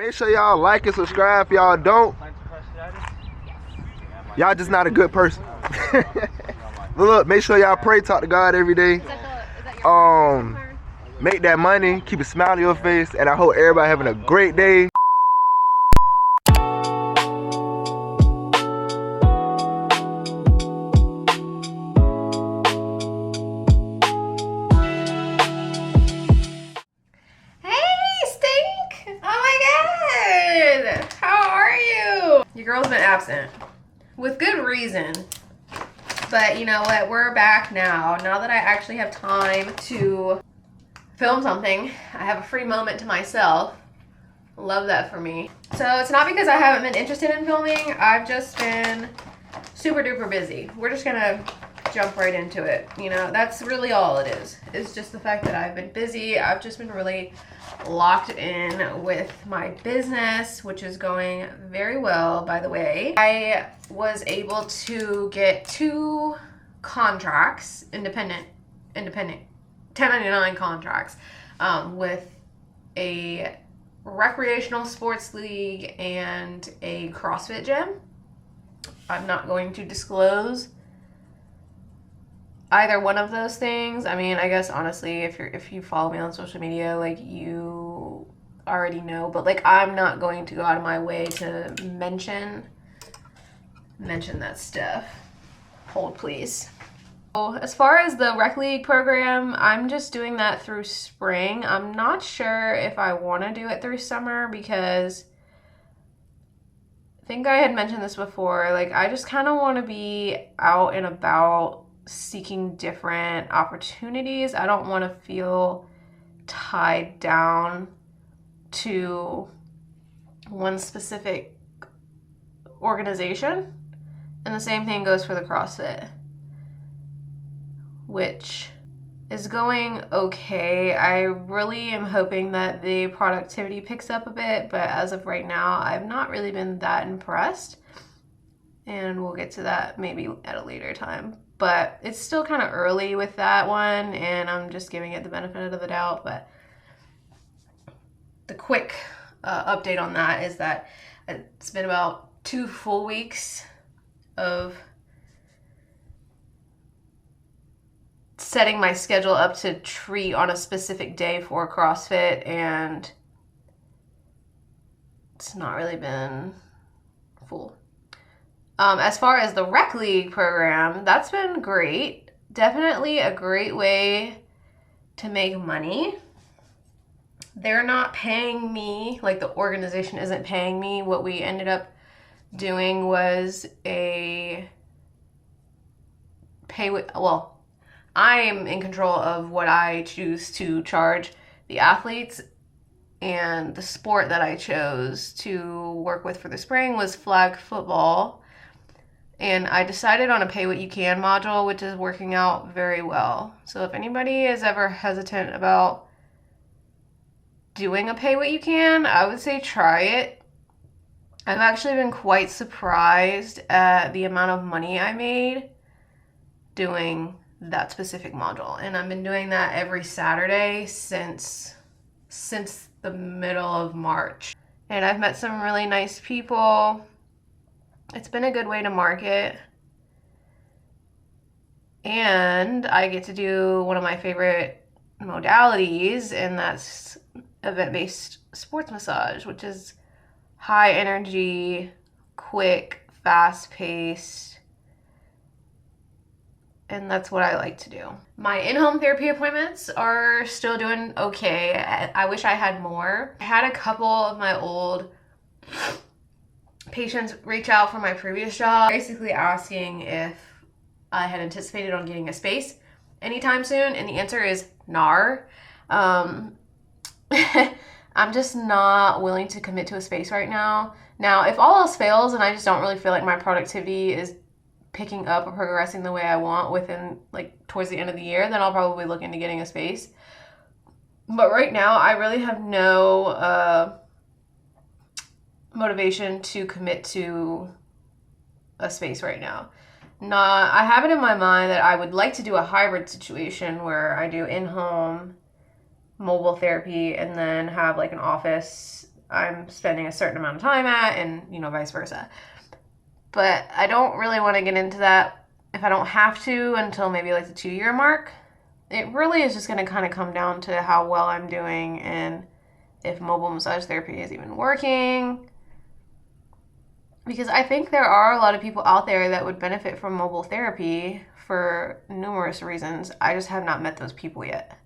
Make sure y'all like and subscribe. If y'all don't, y'all just not a good person. But look, make sure y'all pray, talk to God every day. Make that money, keep a smile on your face, and I hope everybody having a great day. Your girl's been absent with good reason, but you know what, we're back now that I actually have time to film something. I have a free moment to myself. Love that for me. So it's not because I haven't been interested in filming, I've just been super duper busy. We're just gonna jump right into it. You know, that's really all it is. It's just the fact that I've been busy. I've just been really locked in with my business, which is going very well, by the way. I was able to get 2 contracts, independent 1099 contracts, with a recreational sports league and a CrossFit gym. I'm not going to disclose either one of those things. I mean, I guess honestly, if you follow me on social media, like, you already know, but like, I'm not going to go out of my way to mention that stuff. Hold please. So, as far as the rec league program, I'm just doing that through spring. I'm not sure if I want to do it through summer because I think I had mentioned this before, like, I just kind of want to be out and about seeking different opportunities. I don't want to feel tied down to one specific organization. And the same thing goes for the CrossFit, which is going okay. I really am hoping that the productivity picks up a bit, but as of right now, I've not really been that impressed. And we'll get to that maybe at a later time. But it's still kind of early with that one, and I'm just giving it the benefit of the doubt. But the quick update on that is that it's been about 2 full weeks of setting my schedule up to treat on a specific day for CrossFit, and it's not really been full. As far as the rec league program, that's been great. Definitely a great way to make money. They're not paying me, like, the organization isn't paying me. What we ended up doing was a I'm in control of what I choose to charge the athletes, and the sport that I chose to work with for the spring was flag football. And I decided on a pay what you can module, which is working out very well. So if anybody is ever hesitant about doing a pay what you can, I would say try it. I've actually been quite surprised at the amount of money I made doing that specific module. And I've been doing that every Saturday since the middle of March. And I've met some really nice people. It's been a good way to market. And I get to do one of my favorite modalities, and that's event-based sports massage, which is high energy, quick, fast-paced, and that's what I like to do. My in-home therapy appointments are still doing okay. I wish I had more. I had a couple of my old patients reach out from my previous job, basically asking if I had anticipated on getting a space anytime soon, and the answer is nar. I'm just not willing to commit to a space right now. Now, if all else fails and I just don't really feel like my productivity is picking up or progressing the way I want within, like, towards the end of the year, then I'll probably look into getting a space. But right now, I really have no motivation to commit to a space right now. I have it in my mind that I would like to do a hybrid situation where I do in-home mobile therapy and then have like an office I'm spending a certain amount of time at, and, you know, vice versa. But I don't really want to get into that if I don't have to until maybe like the 2-year mark. It really is just going to kind of come down to how well I'm doing and if mobile massage therapy is even working. Because I think there are a lot of people out there that would benefit from mobile therapy for numerous reasons. I just have not met those people yet.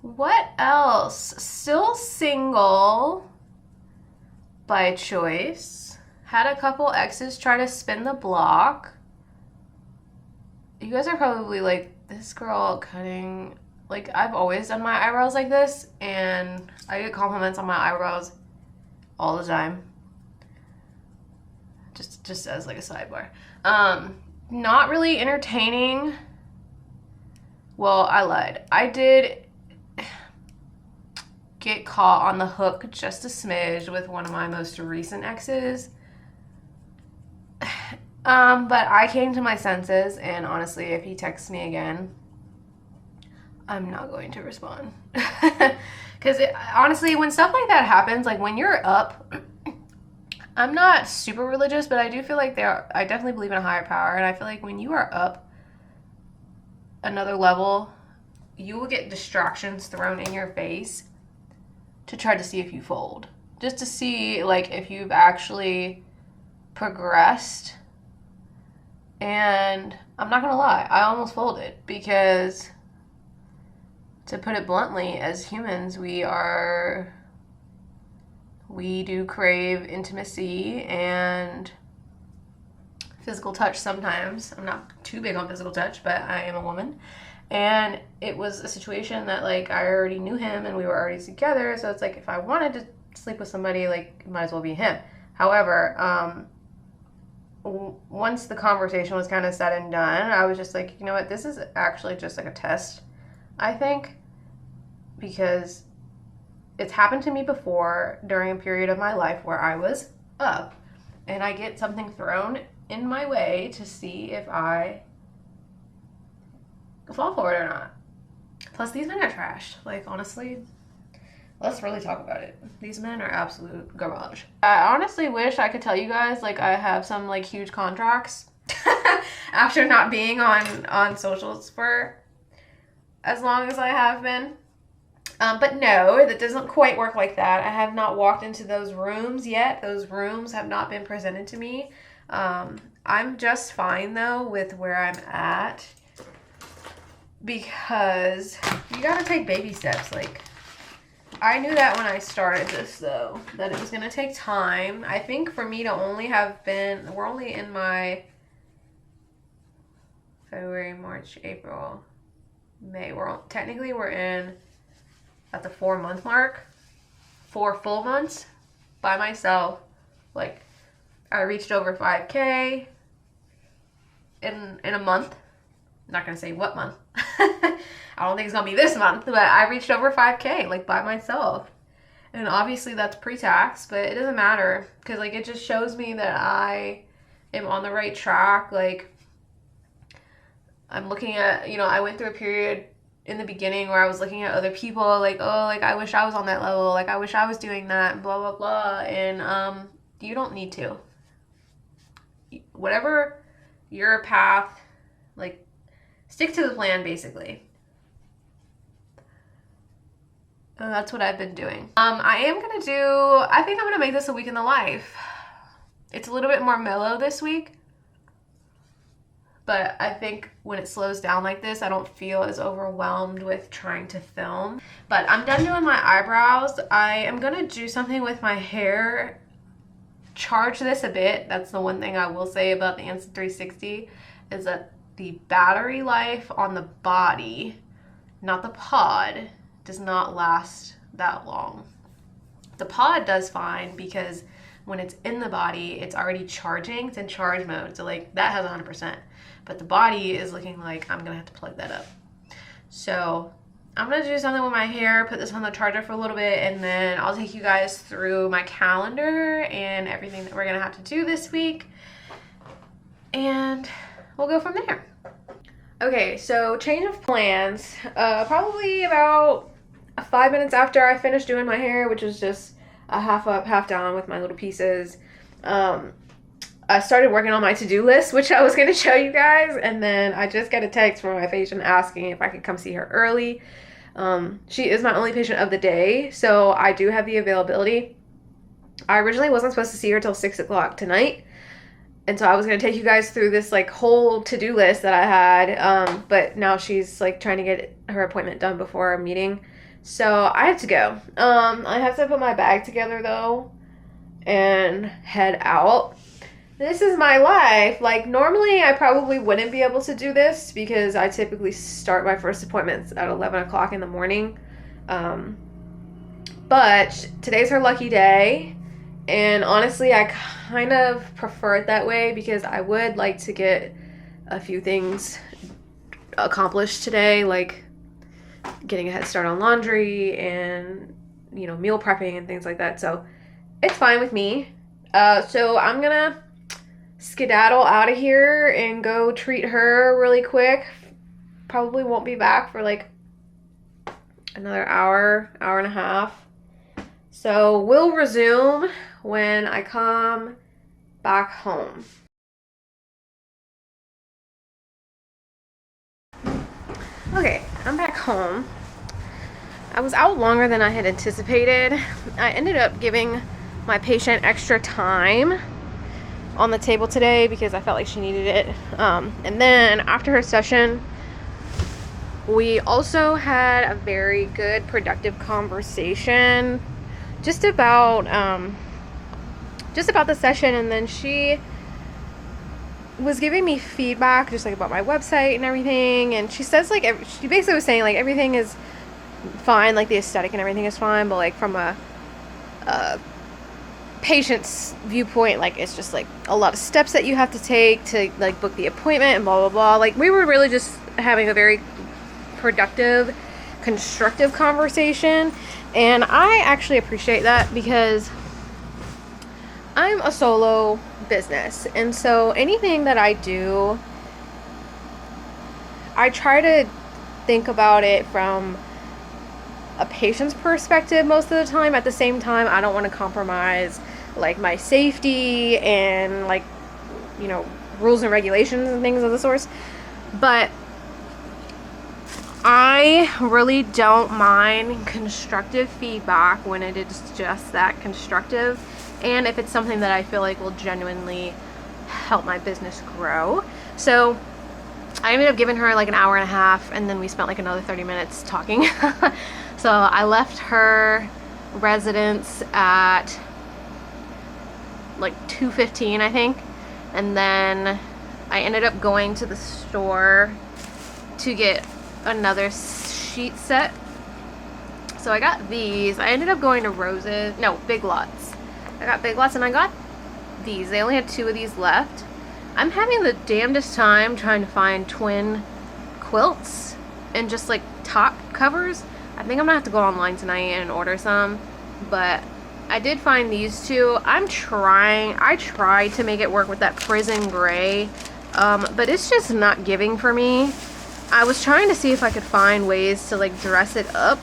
What else? Still single by choice. Had a couple exes try to spin the block. You guys are probably like, this girl cutting, like, I've always done my eyebrows like this, and I get compliments on my eyebrows all the time. Just as like a sidebar. Not really entertaining. Well, I lied. I did get caught on the hook just a smidge with one of my most recent exes. But I came to my senses, and honestly, if he texts me again, I'm not going to respond. Because honestly, when stuff like that happens, like when you're up, I'm not super religious, but I do feel like I definitely believe in a higher power, and I feel like when you are up another level, you will get distractions thrown in your face to try to see if you fold. Just to see, like, if you've actually progressed. And I'm not gonna lie, I almost folded because, to put it bluntly, as humans, we do crave intimacy and physical touch sometimes. I'm not too big on physical touch, but I am a woman. And it was a situation that, like, I already knew him and we were already together, so it's like, if I wanted to sleep with somebody, like, it might as well be him. However, once the conversation was kind of said and done, I was just like, you know what, this is actually just like a test, I think, because it's happened to me before during a period of my life where I was up and I get something thrown in my way to see if I fall for it or not. Plus, these men are trash. Like, honestly, let's really talk about it. These men are absolute garbage. I honestly wish I could tell you guys, like, I have some, like, huge contracts after not being on socials for as long as I have been. But no, that doesn't quite work like that. I have not walked into those rooms yet. Those rooms have not been presented to me. I'm just fine, though, with where I'm at, because you gotta take baby steps. Like, I knew that when I started this, though, that it was going to take time. I think for me to only have been, we're only in my February, March, April, May. Technically we're in at the 4-month mark, 4 full months by myself. Like, I reached over 5K in a month. I'm not going to say what month. I don't think it's going to be this month, but I reached over 5K, like, by myself. And obviously that's pre-tax, but it doesn't matter, because, like, it just shows me that I am on the right track. Like, I'm looking at, you know, I went through a period in the beginning where I was looking at other people, like, oh, like, I wish I was on that level, like, I wish I was doing that, blah, blah, blah. And you don't need to. Whatever your path, like, stick to the plan, basically. And that's what I've been doing. I think I'm gonna make this a week in the life. It's a little bit more mellow this week, but I think when it slows down like this, I don't feel as overwhelmed with trying to film. But I'm done doing my eyebrows. I am gonna do something with my hair, charge this a bit. That's the one thing I will say about the Insta360, is that the battery life on the body, not the pod, does not last that long. The pod does fine, because when it's in the body, it's already charging. It's in charge mode, so, like, that has 100%. But the body is looking like I'm gonna have to plug that up. So I'm gonna do something with my hair, put this on the charger for a little bit, and then I'll take you guys through my calendar and everything that we're gonna have to do this week, and we'll go from there. Okay, so change of plans. Probably about 5 minutes after I finished doing my hair, which was just a half up, half down with my little pieces, I started working on my to-do list, which I was going to show you guys, and then I just got a text from my patient asking if I could come see her early. She is my only patient of the day, so I do have the availability. I originally wasn't supposed to see her till 6 o'clock tonight, and so I was going to take you guys through this like whole to-do list that I had, but now she's like trying to get her appointment done before our meeting, so I have to go. I have to put my bag together though and head out. This is my life. Like, normally I probably wouldn't be able to do this because I typically start my first appointments at 11 o'clock in the morning. But today's her lucky day. And honestly, I kind of prefer it that way because I would like to get a few things accomplished today, like getting a head start on laundry and, you know, meal prepping and things like that. So it's fine with me. So I'm gonna skedaddle out of here and go treat her really quick. Probably won't be back for like another hour and a half. So we'll resume when I come back home. Okay, I'm back home. I was out longer than I had anticipated. I ended up giving my patient extra time on the table today because I felt like she needed it. And then after her session, we also had a very good, productive conversation just about the session. And then she was giving me feedback just like about my website and everything. And she says like she basically was saying like everything is fine, like the aesthetic and everything is fine, but like from a patient's viewpoint, like it's just like a lot of steps that you have to take to like book the appointment and blah blah blah. Like we were really just having a very productive, constructive conversation, and I actually appreciate that because I'm a solo business, and so anything that I do, I try to think about it from a patient's perspective most of the time. At the same time, I don't want to compromise like my safety and like, you know, rules and regulations and things of the sort. But I really don't mind constructive feedback when it is just that constructive, and if it's something that I feel like will genuinely help my business grow. So I ended up giving her like an hour and a half, and then we spent like another 30 minutes talking. So I left her residence at like 2:15, I think, and then I ended up going to the store to get another sheet set. So I got these. I ended up going to Big Lots. I got Big Lots and I got these. They only had 2 of these left. I'm having the damnedest time trying to find twin quilts and just like top covers. I think I'm gonna have to go online tonight and order some, but I did find these 2. I tried to make it work with that prison gray, but it's just not giving for me. I was trying to see if I could find ways to like dress it up,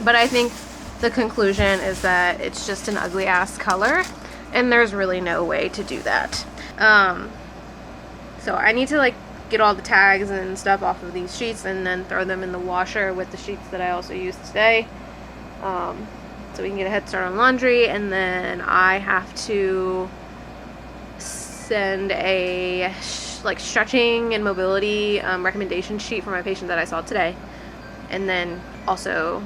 but I think the conclusion is that it's just an ugly ass color, and there's really no way to do that. So I need to like get all the tags and stuff off of these sheets and then throw them in the washer with the sheets that I also used today, so we can get a head start on laundry. And then I have to send a like stretching and mobility recommendation sheet for my patient that I saw today, and then also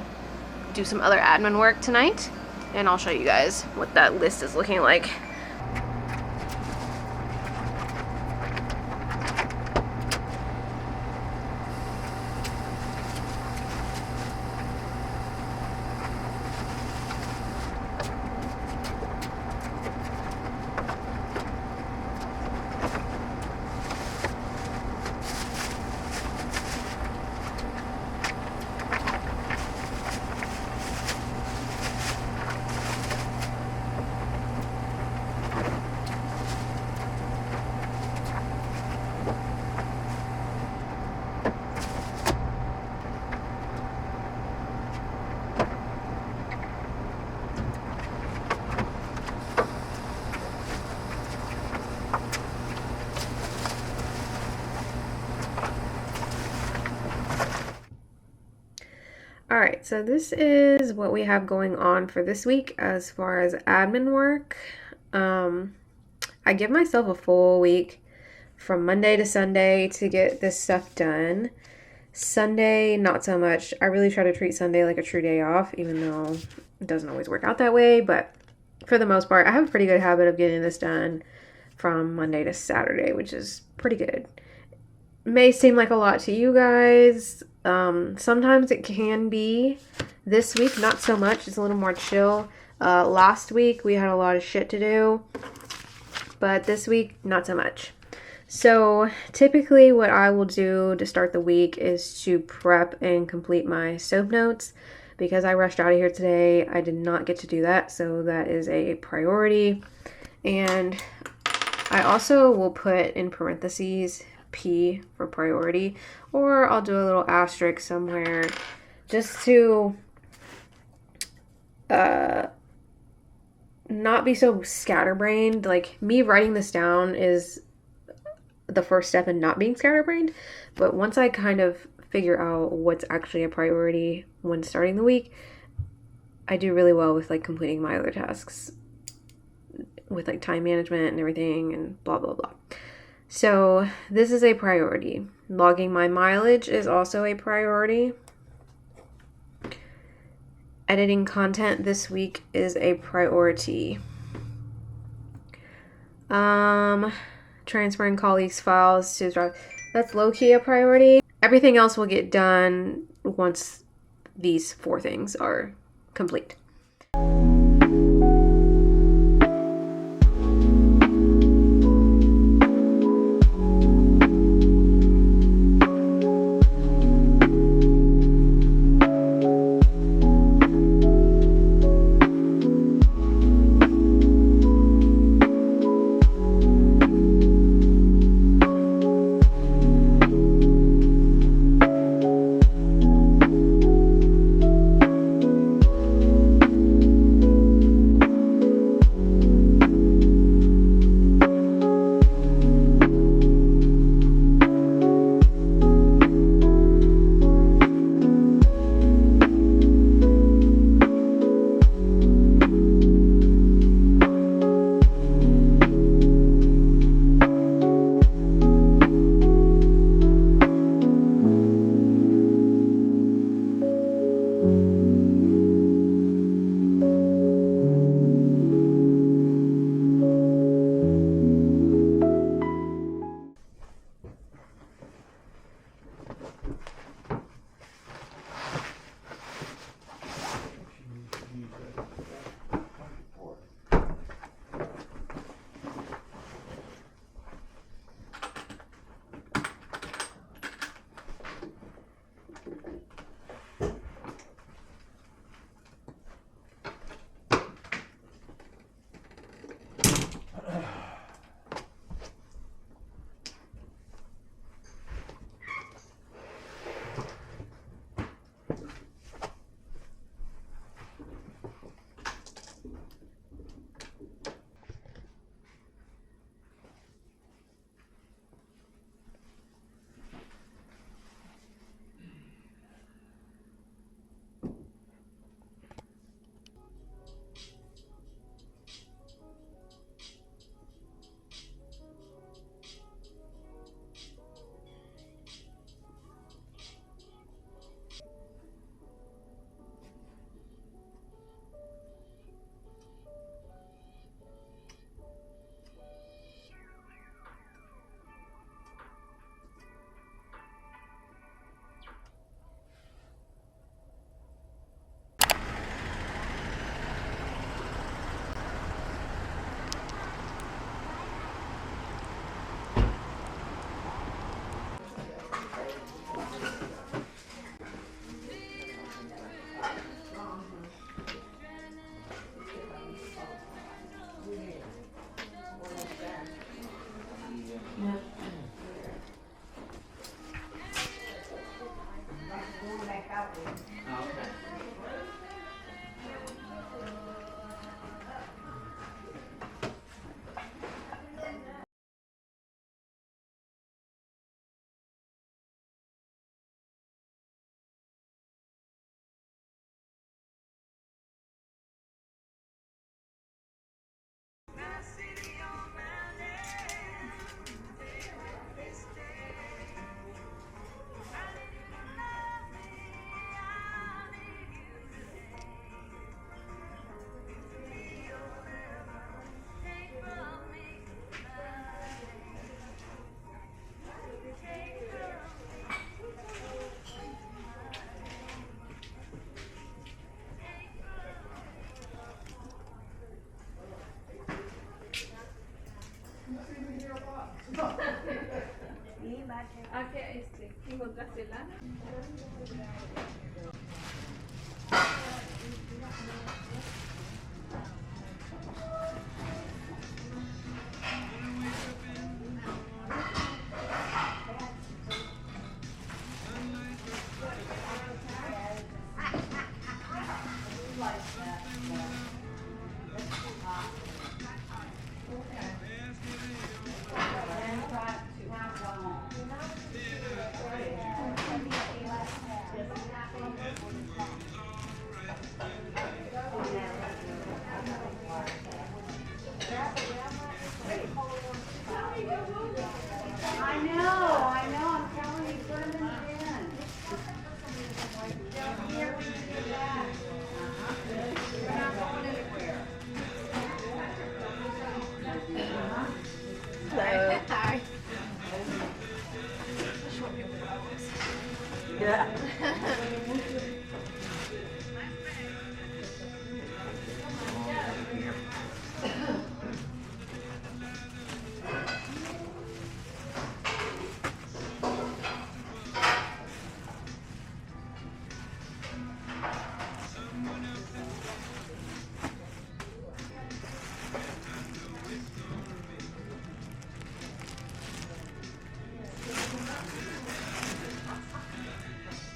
do some other admin work tonight, and I'll show you guys what that list is looking like. right, so this is what we have going on for this week as far as admin work. I give myself a full week from Monday to Sunday to get this stuff done. Sunday, not so much. I really try to treat Sunday like a true day off, even though it doesn't always work out that way. But for the most part, I have a pretty good habit of getting this done from Monday to Saturday, which is pretty good. May seem like a lot to you guys. Sometimes it can be. This week, not so much. It's a little more chill. Last week, we had a lot of shit to do. But this week, not so much. So typically what I will do to start the week is to prep and complete my soap notes. Because I rushed out of here today, I did not get to do that. So that is a priority. And I also will put in parentheses P for priority, or I'll do a little asterisk somewhere just to not be so scatterbrained. Like, me writing this down is the first step in not being scatterbrained, but once I kind of figure out what's actually a priority when starting the week, I do really well with like completing my other tasks with like time management and everything and blah blah blah. So this is a priority. Logging my mileage is also a priority. Editing content this week is a priority. Transferring colleagues' files to Drive, that's low-key a priority. Everything else will get done once these 4 things are complete.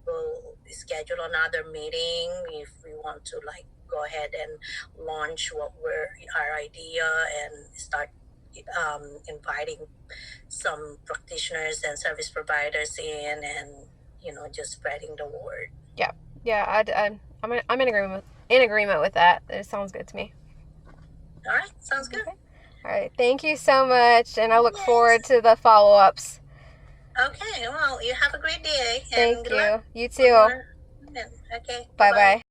We'll schedule another meeting if we want to like go ahead and launch our idea and start inviting some practitioners and service providers in, and just spreading the word. I'm in agreement with that. It sounds good to me. All right, sounds good. Okay. All right, thank you so much, and I look forward to the follow-ups. Okay, well, you have a great day. Thank and you. Good luck. You too. Okay. Bye-bye.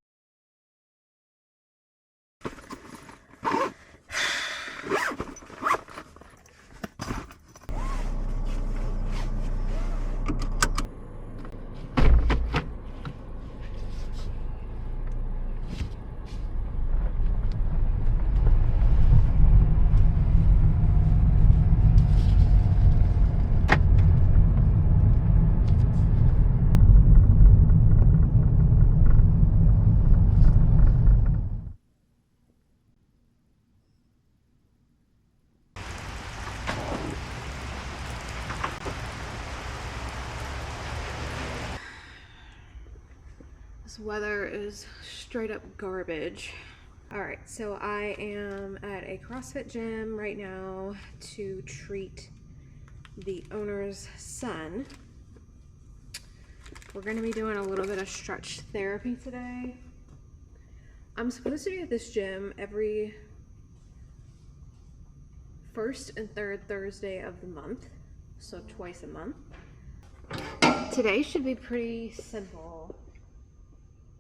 This weather is straight up garbage. Alright, so I am at a CrossFit gym right now to treat the owner's son. We're going to be doing a little bit of stretch therapy today. I'm supposed to be at this gym every first and third Thursday of the month, so twice a month. Today should be pretty simple.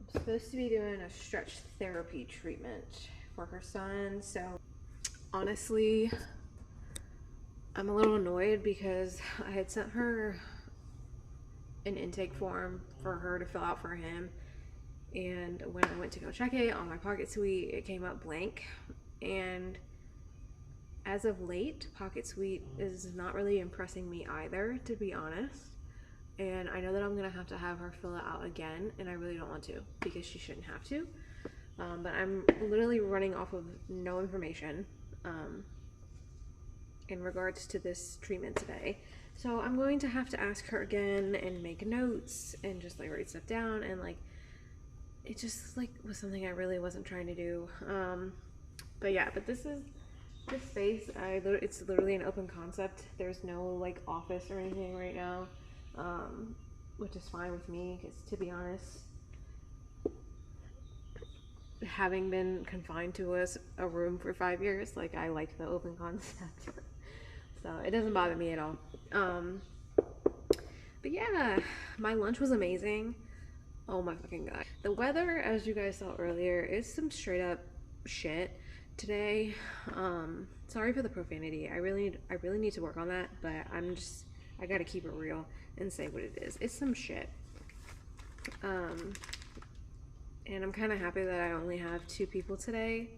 I'm supposed to be doing a stretch therapy treatment for her son, so honestly, I'm a little annoyed because I had sent her an intake form for her to fill out for him, and when I went to go check it on my Pocket Suite, it came up blank. And as of late, Pocket Suite is not really impressing me either, to be honest. And I know that I'm gonna have to have her fill it out again, and I really don't want to because she shouldn't have to. But I'm literally running off of no information in regards to this treatment today. So I'm going to have to ask her again and make notes and just like write stuff down, and like it just like was something I really wasn't trying to do. But yeah, but this space, it's literally an open concept. There's no like office or anything right now, which is fine with me because, to be honest, having been confined to a room for 5 years, like I like the open concept. So it doesn't bother me at all. But yeah, my lunch was amazing. Oh my fucking god. The weather, as you guys saw earlier, is some straight up shit today. Sorry for the profanity. I really need to work on that, but I gotta keep it real and say what it is. It's some shit. And I'm kind of happy that I only have 2 people today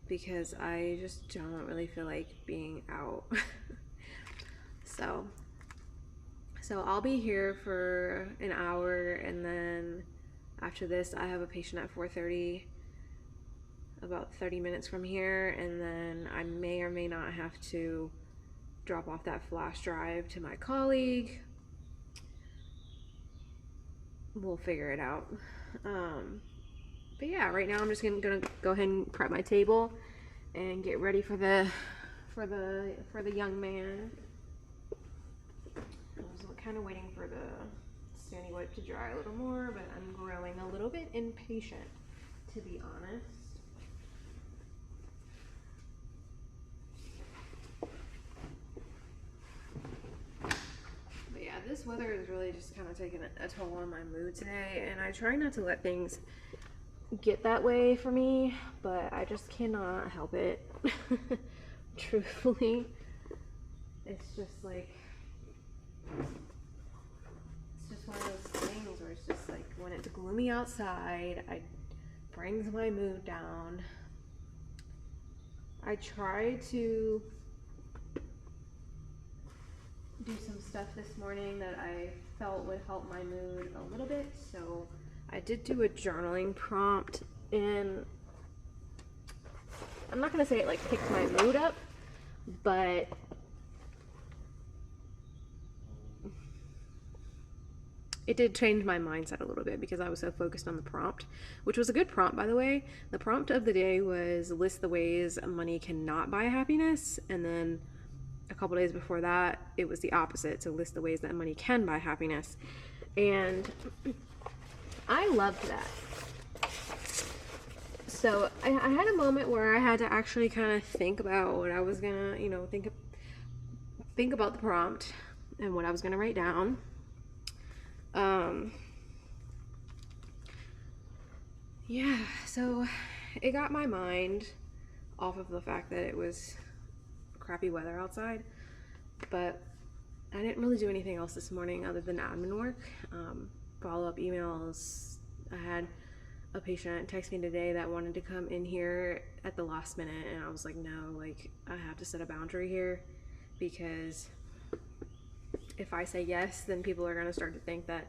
because I just don't really feel like being out. So So I'll be here for an hour, and then after this I have a patient at 4:30, about 30 minutes from here, and then I may or may not have to drop off that flash drive to my colleague. We'll figure it out. But yeah, right now I'm just gonna go ahead and prep my table and get ready for the young man. I was kind of waiting for the standing wipe to dry a little more, but I'm growing a little bit impatient, to be honest. But yeah, this weather is really just kind of taking a toll on my mood today, and I try not to let things get that way for me, but I just cannot help it. Truthfully, it's just like, it's just one of those things where it's just like when it's gloomy outside, it brings my mood down. I try to do some stuff this morning that I felt would help my mood a little bit, so I did do a journaling prompt, and I'm not gonna say it like picked my mood up, but it did change my mindset a little bit because I was so focused on the prompt, which was a good prompt, by the way. The prompt of the day was list the ways money cannot buy happiness, and then a couple days before that it was the opposite, so list the ways that money can buy happiness. And I loved that. So I had a moment where I had to actually kind of think about what I was gonna, think about the prompt and what I was gonna write down. Yeah, so it got my mind off of the fact that it was crappy weather outside, but I didn't really do anything else this morning other than admin work. Follow-up emails. I had a patient text me today that wanted to come in here at the last minute, and I was like, no, like, I have to set a boundary here, because if I say yes, then people are going to start to think that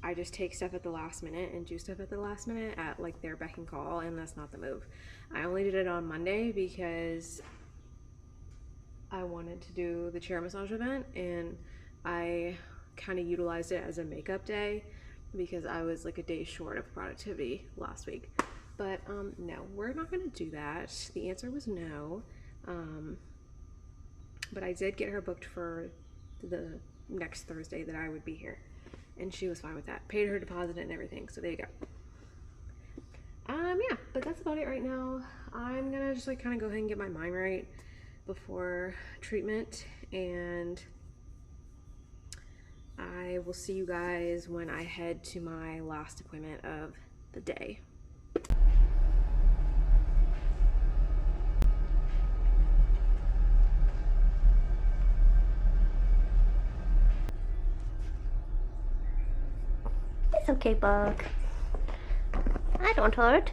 I just take stuff at the last minute and do stuff at the last minute at like their beck and call, and that's not the move. I only did it on Monday because I wanted to do the chair massage event, and I kind of utilized it as a makeup day because I was like a day short of productivity last week. But no, we're not going to do that. The answer was no. But I did get her booked for the next Thursday that I would be here, and she was fine with that. Paid her deposit and everything, so there you go. Yeah, but that's about it right now. I'm gonna just like kind of go ahead and get my mind right before treatment, and I will see you guys when I head to my last appointment of the day. It's okay, Bug. I don't hurt.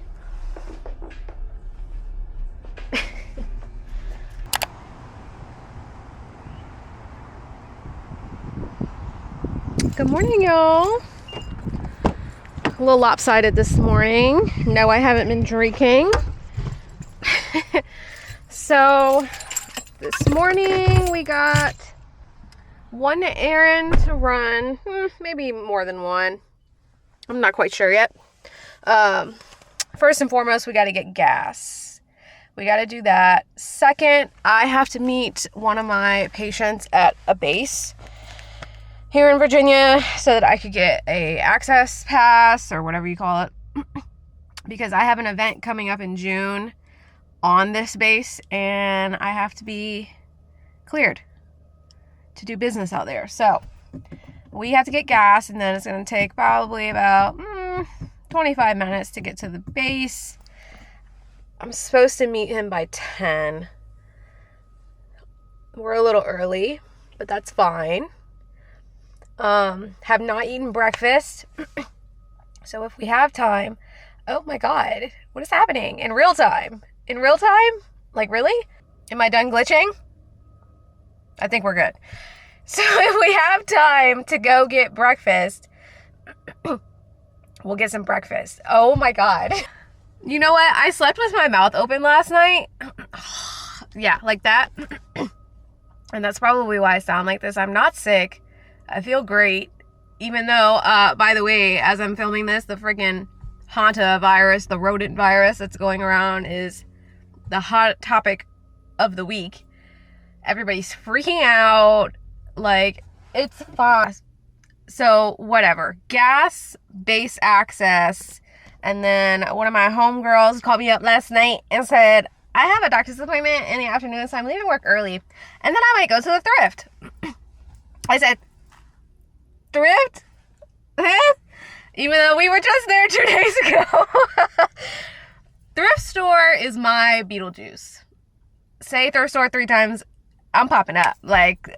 Good morning, y'all. A little lopsided this morning. No, I haven't been drinking. So this morning we got one errand to run, maybe more than one. I'm not quite sure yet. First and foremost, we got to get gas. We got to do that. Second, I have to meet one of my patients at a base here in Virginia so that I could get a access pass or whatever you call it, because I have an event coming up in June on this base, and I have to be cleared to do business out there. So we have to get gas, and then it's going to take probably about 25 minutes to get to the base. I'm supposed to meet him by 10. We're a little early, but that's fine. Have not eaten breakfast. So if we have time, oh my God, what is happening in real time? In real time? Like, really? Am I done glitching? I think we're good. So if we have time to go get breakfast, we'll get some breakfast. Oh my God. You know what? I slept with my mouth open last night. Yeah, like that. And that's probably why I sound like this. I'm not sick. I feel great. Even though, by the way, as I'm filming this, the freaking Hanta virus, the rodent virus that's going around, is the hot topic of the week. Everybody's freaking out. Like, it's fine. So, whatever. Gas, base access. And then one of my homegirls called me up last night and said, I have a doctor's appointment in the afternoon, so I'm leaving work early. And then I might go to the thrift. I said, thrift? Even though we were just there 2 days ago. Thrift store is my Beetlejuice. Say thrift store 3 times, I'm popping up. Like,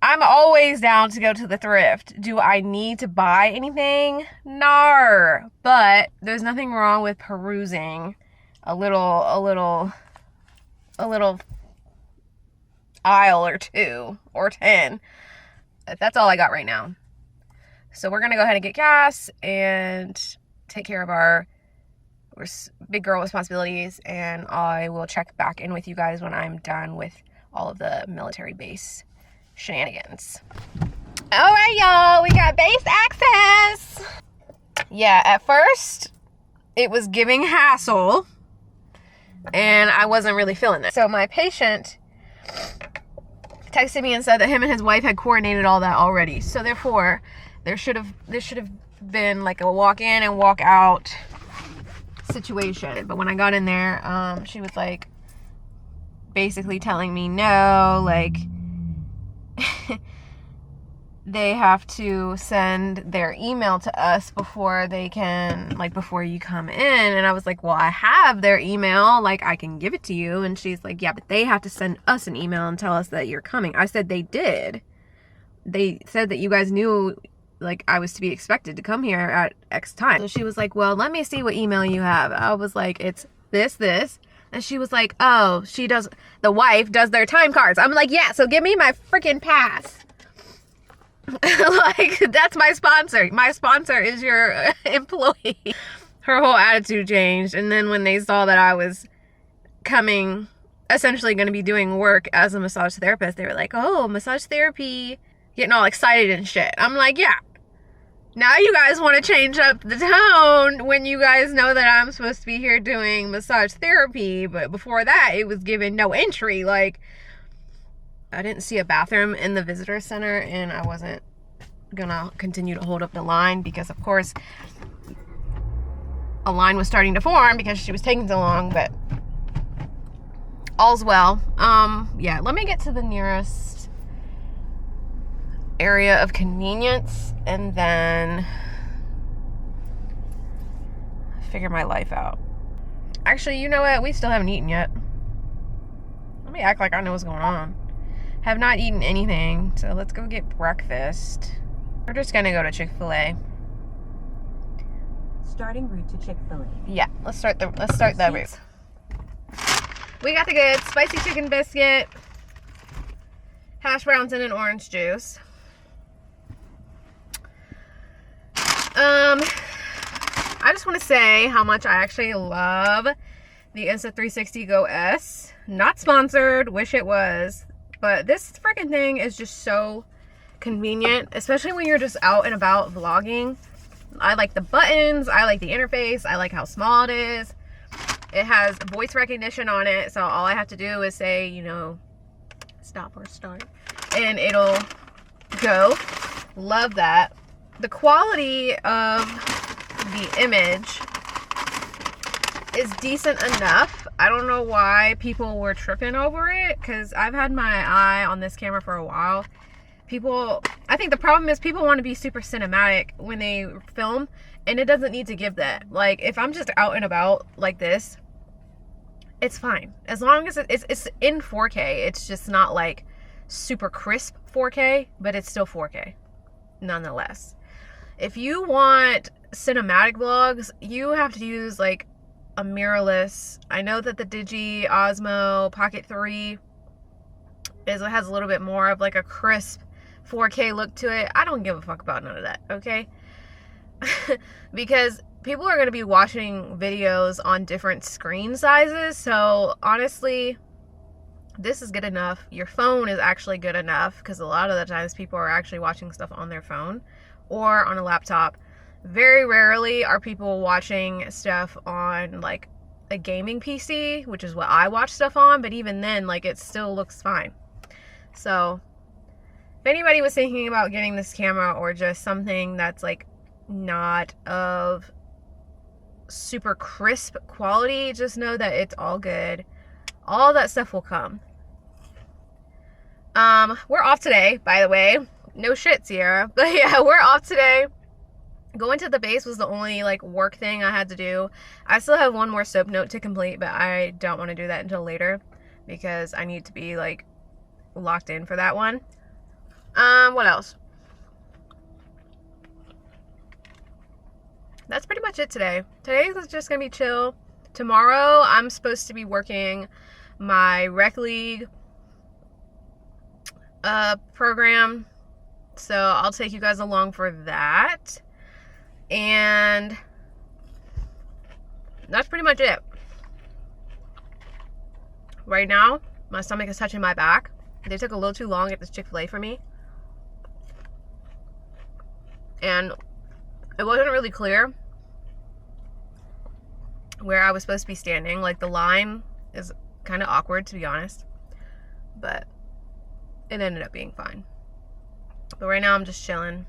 I'm always down to go to the thrift. Do I need to buy anything? No. But there's nothing wrong with perusing a little aisle or 2 or 10. That's all I got right now. So we're gonna go ahead and get gas and take care of our big girl responsibilities, and I will check back in with you guys when I'm done with all of the military base shenanigans. All right, y'all, we got base access. Yeah, at first it was giving hassle and I wasn't really feeling it. So my patient texted me and said that him and his wife had coordinated all that already. So therefore, there should have been like a walk in and walk out situation. But when I got in there, she was like basically telling me no, like they have to send their email to us before they can, like, before you come in. And I was like, well, I have their email, like, I can give it to you. And she's like, yeah, but they have to send us an email and tell us that you're coming. I said they did. They said that you guys knew, like, I was to be expected to come here at X time. So she was like, well, let me see what email you have. I was like, it's this. And she was like, oh, the wife does their time cards. I'm like, yeah, so give me my freaking pass. Like, that's my sponsor. My sponsor is your employee. Her whole attitude changed. And then when they saw that I was coming, essentially going to be doing work as a massage therapist, they were like, oh, massage therapy. Getting all excited and shit. I'm like, yeah. Now you guys want to change up the tone when you guys know that I'm supposed to be here doing massage therapy. But before that, it was given no entry. Like, I didn't see a bathroom in the visitor center, and I wasn't gonna continue to hold up the line because, of course, a line was starting to form because she was taking so long. But all's well. Yeah, let me get to the nearest area of convenience and then figure my life out. Actually, you know what? We still haven't eaten yet. Let me act like I know what's going on. Have not eaten anything, so let's go get breakfast. We're just gonna go to Chick-fil-A. Starting route to Chick-fil-A. Yeah, let's start that route. We got the good spicy chicken biscuit, hash browns, and an orange juice. I just want to say how much I actually love the Insta360 Go S. Not sponsored, wish it was. But this freaking thing is just so convenient, especially when you're just out and about vlogging. I like the buttons, I like the interface, I like how small it is. It has voice recognition on it, so all I have to do is say, you know, stop or start, and it'll go. Love that. The quality of the image is decent enough. I don't know why people were tripping over it, because I've had my eye on this camera for a while. I think the problem is people want to be super cinematic when they film, and it doesn't need to give that. Like, if I'm just out and about like this, it's fine. As long as it's in 4K. It's just not like super crisp 4K, but it's still 4K nonetheless. If you want cinematic vlogs, you have to use like a mirrorless. I know that the Digi Osmo Pocket 3 is it has a little bit more of like a crisp 4K look to it. I don't give a fuck about none of that, okay? Because people are going to be watching videos on different screen sizes, so honestly, this is good enough. Your phone is actually good enough, because a lot of the times people are actually watching stuff on their phone or on a laptop. Very rarely are people watching stuff on like a gaming PC, which is what I watch stuff on, but even then, like, it still looks fine. So if anybody was thinking about getting this camera or just something that's like not of super crisp quality, just know that it's all good. All that stuff will come. We're off today, by the way. No shit, Sierra. But yeah, we're off today. Going to the base was the only like work thing I had to do. I still have one more soap note to complete, but I don't want to do that until later because I need to be like locked in for that one. What else? That's pretty much it today. Today is just gonna be chill. Tomorrow I'm supposed to be working my rec league program, so I'll take you guys along for that, and that's pretty much it. Right now my stomach is touching my back. They took a little too long at this Chick-fil-A for me, and it wasn't really clear where I was supposed to be standing. Like, the line is kind of awkward, to be honest, but it ended up being fine. But right now I'm just chilling.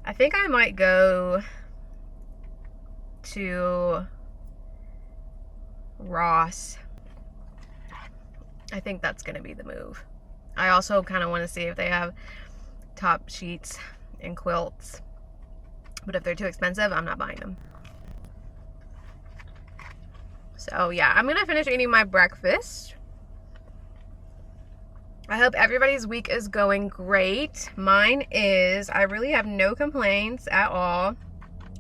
I think I might go to Ross. I think that's gonna be the move. I also kind of want to see if they have top sheets and quilts, but if they're too expensive, I'm not buying them. So yeah, I'm gonna finish eating my breakfast. I hope everybody's week is going great. Mine is. I really have no complaints at all.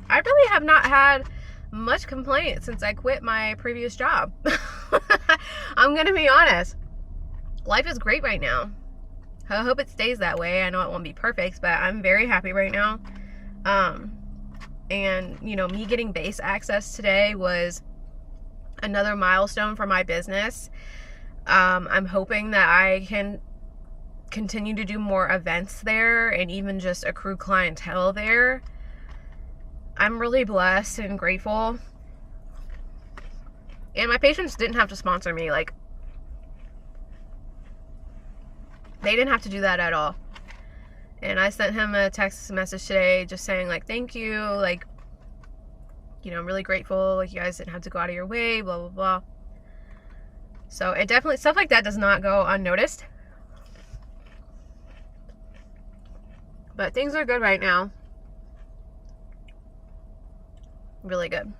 I really have not had much complaints since I quit my previous job. I'm gonna be honest. Life is great right now. I hope it stays that way. I know it won't be perfect, but I'm very happy right now. And you know, me getting base access today was another milestone for my business. I'm hoping that I can continue to do more events there and even just accrue clientele there. I'm really blessed and grateful. And my patients didn't have to sponsor me. Like, they didn't have to do that at all. And I sent him a text message today just saying, like, thank you. Like, you know, I'm really grateful. Like, you guys didn't have to go out of your way, blah, blah, blah. So it definitely, stuff like that does not go unnoticed. But things are good right now. Really good.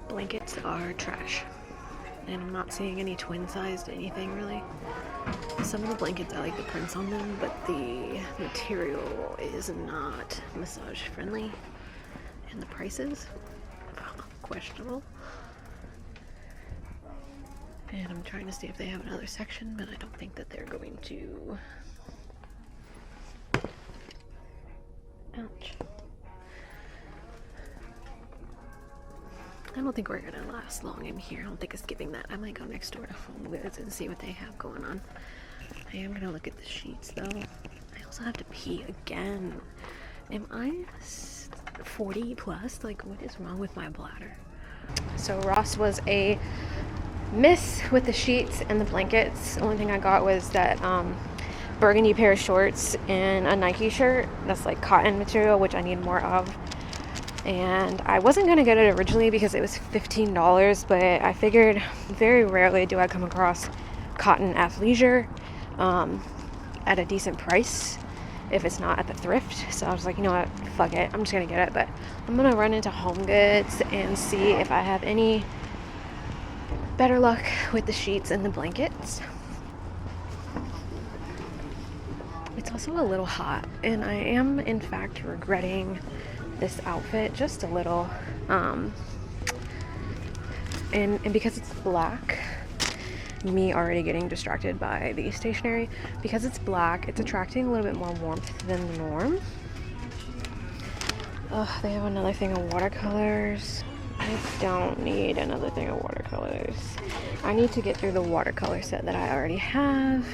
Blankets are trash, and I'm not seeing any twin-sized anything really. Some of the blankets, I like the prints on them, but the material is not massage friendly, and the prices questionable. And I'm trying to see if they have another section, but I don't think that they're going to. Ouch. I don't think we're gonna last long in here. I don't think it's giving that. I might go next door to Home Goods and see what they have going on. I am gonna look at the sheets though. I also have to pee again. Am I 40 plus? Like, what is wrong with my bladder? So Ross was a miss with the sheets and the blankets. The only thing I got was that burgundy pair of shorts and a Nike shirt that's like cotton material, which I need more of. And I wasn't gonna get it originally because it was $15, but I figured very rarely do I come across cotton athleisure at a decent price if it's not at the thrift. So I was like, you know what, fuck it, I'm just gonna get it. But I'm gonna run into Home Goods and see if I have any better luck with the sheets and the blankets. It's also a little hot, and I am in fact regretting this outfit just a little, and because it's black, me already getting distracted by the stationery, because it's black, it's attracting a little bit more warmth than the norm. Oh, they have another thing of watercolors. I don't need another thing of watercolors. I need to get through the watercolor set that I already have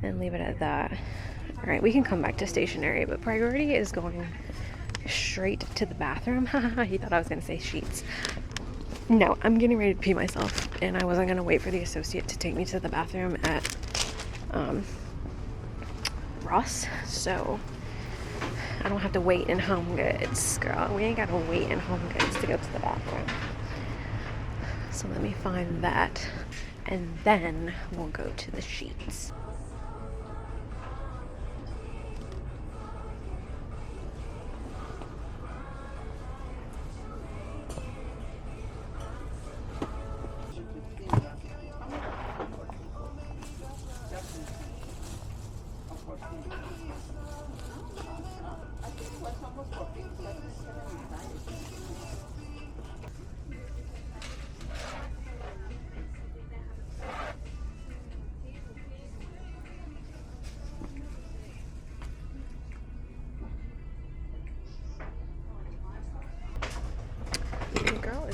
and leave it at that. All right, we can come back to stationery, but priority is going straight to the bathroom. He thought I was gonna say sheets. No, I'm getting ready to pee myself, and I wasn't gonna wait for the associate to take me to the bathroom at Ross, so I don't have to wait in Home Goods. Girl, we ain't gotta wait in Home Goods to go to the bathroom. So let me find that, and then we'll go to the sheets.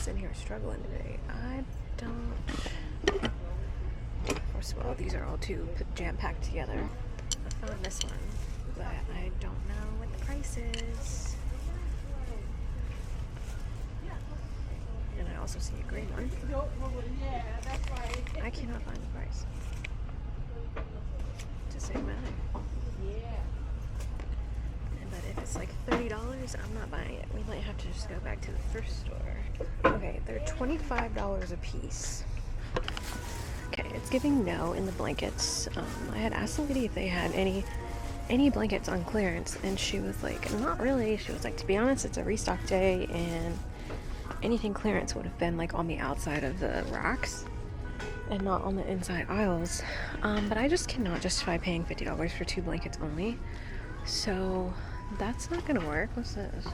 In here struggling today. I don't. First of all, these are all too jam-packed together. I found this one, but I don't know what the price is. And I also see a green one. I cannot find the price. To say matter. But if it's like $30, I'm not buying it. We might have to just go back to the thrift store. Okay, they're $25 a piece. Okay, it's giving no in the blankets. I had asked the lady if they had any blankets on clearance, and she was like, not really. She was like, to be honest, it's a restock day, and anything clearance would have been like on the outside of the racks and not on the inside aisles. But I just cannot justify paying $50 for 2 blankets only. So that's not gonna work. What's this?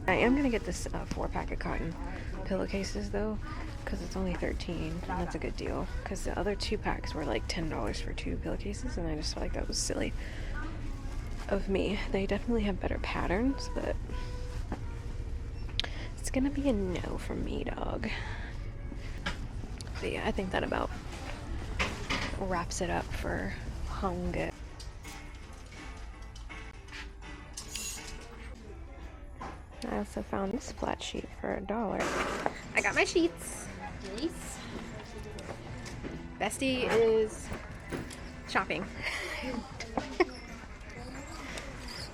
I am gonna get this 4-pack of cotton pillowcases though, because it's only $13, and that's a good deal. Because the other 2 packs were like $10 for 2 pillowcases, and I just felt like that was silly of me. They definitely have better patterns, but it's gonna be a no from me, dog. But yeah, I think that about wraps it up for Home Goods. I also found this flat sheet for $1. I got my sheets. Nice. Bestie is shopping.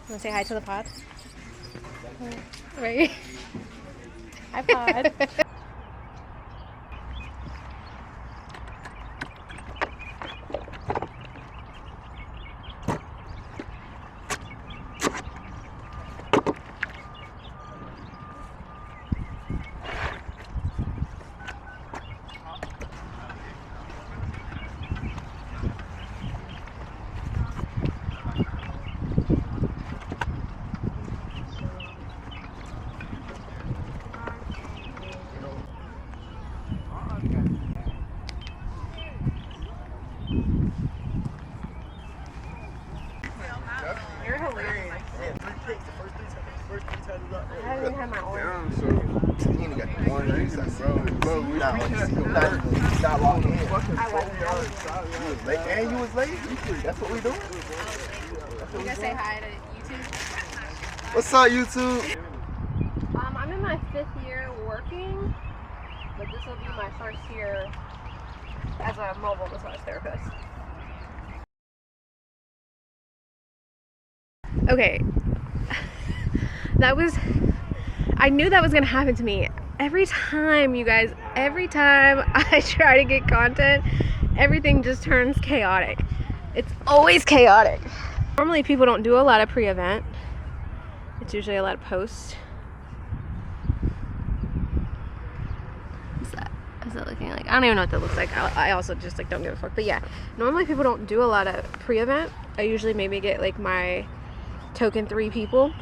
Wanna say hi to the pod? Right. Hi, pod. You got the orange juice, bro. You not locked in. You was late, and you was late. That's what we doing. You guys say hi to YouTube? What's up, YouTube? I'm in my 5th year working, but this will be my 1st year as a mobile massage therapist. Okay, I knew that was gonna happen to me. Every time, you guys, every time I try to get content, everything just turns chaotic. It's always chaotic. Normally people don't do a lot of pre-event. It's usually a lot of post. What's that? What's that looking like? I don't even know what that looks like. I also just like don't give a fuck. But yeah, normally people don't do a lot of pre-event. I usually maybe get like my token 3 people.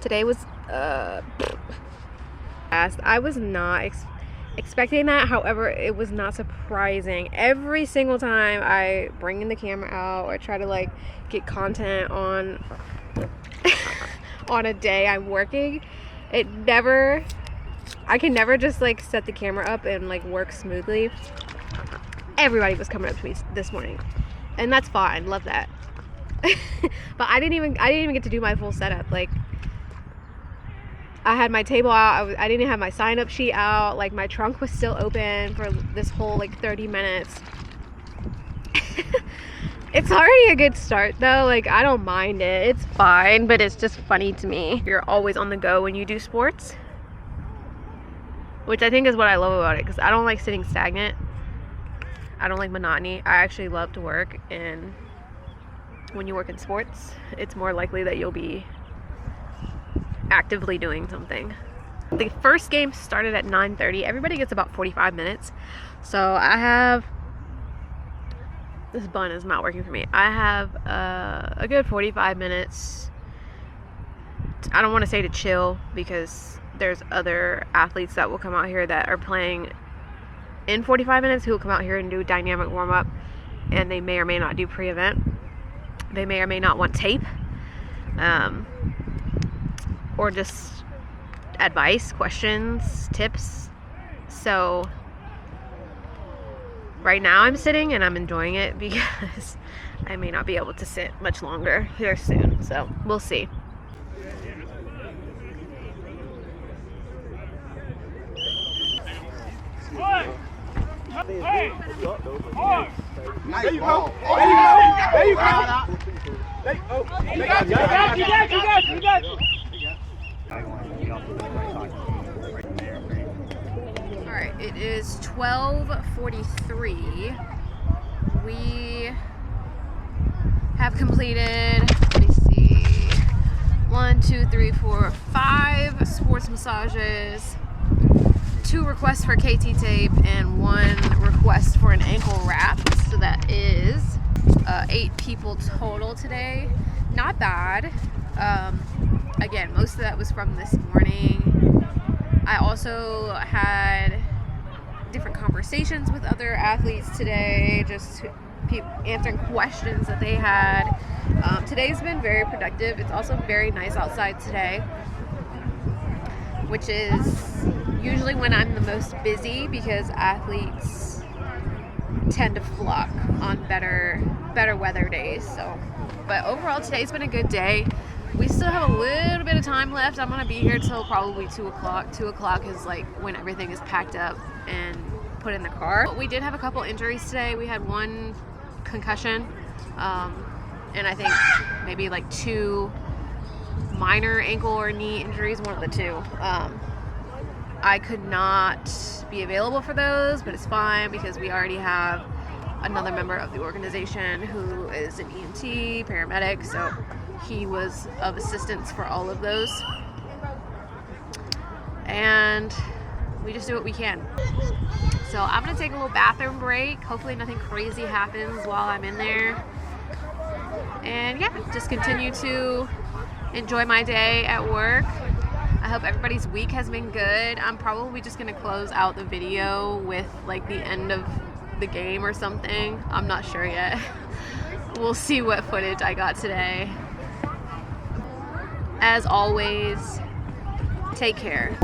Today was fast. I was not expecting that. However, it was not surprising. Every single time I bring in the camera out or try to like get content on on a day I'm working, I can never just like set the camera up and like work smoothly. Everybody was coming up to me this morning, and that's fine. Love that. But I didn't even get to do my full setup. Like, I had my table out. I didn't have my sign-up sheet out. Like, my trunk was still open for this whole like 30 minutes. It's already a good start though. Like, I don't mind it. It's fine, but it's just funny to me. You're always on the go when you do sports, which I think is what I love about it, because I don't like sitting stagnant. I don't like monotony. I actually love to work, and when you work in sports, it's more likely that you'll be actively doing something. The first game started at 9:30. Everybody gets about 45 minutes. So I have, this bun is not working for me. I have a good 45 minutes. I don't want to say to chill, because there's other athletes that will come out here that are playing in 45 minutes who will come out here and do dynamic warm-up, and they may or may not do pre-event. They may or may not want tape, or just advice, questions, tips. So right now I'm sitting and I'm enjoying it, because I may not be able to sit much longer here soon. So we'll see. Hey! Nice you ball. go. There you go. There you go. You got you. Alright, it is 12:43. We have completed, let me see, 1, 2, 3, 4, 5 sports massages, 2 requests for KT tape, and 1 request for an ankle wrap. So that is 8 people total today. Not bad. Again, most of that was from this morning. I also had different conversations with other athletes today, just answering questions that they had. Today's been very productive. It's also very nice outside today, which is usually when I'm the most busy, because athletes tend to flock on better weather days. So, but overall today's been a good day. We still have a little bit of time left. I'm gonna be here till probably 2 o'clock. 2 o'clock is like when everything is packed up and put in the car. But we did have a couple injuries today. We had 1 concussion, and I think maybe like 2 minor ankle or knee injuries, one of the 2. I could not be available for those, but it's fine, because we already have another member of the organization who is an EMT paramedic, so he was of assistance for all of those, and we just do what we can. So I'm gonna take a little bathroom break. Hopefully nothing crazy happens while I'm in there, and yeah, just continue to enjoy my day at work. I hope everybody's week has been good. I'm probably just gonna close out the video with like the end of the game or something. I'm not sure yet. We'll see what footage I got today. As always, take care.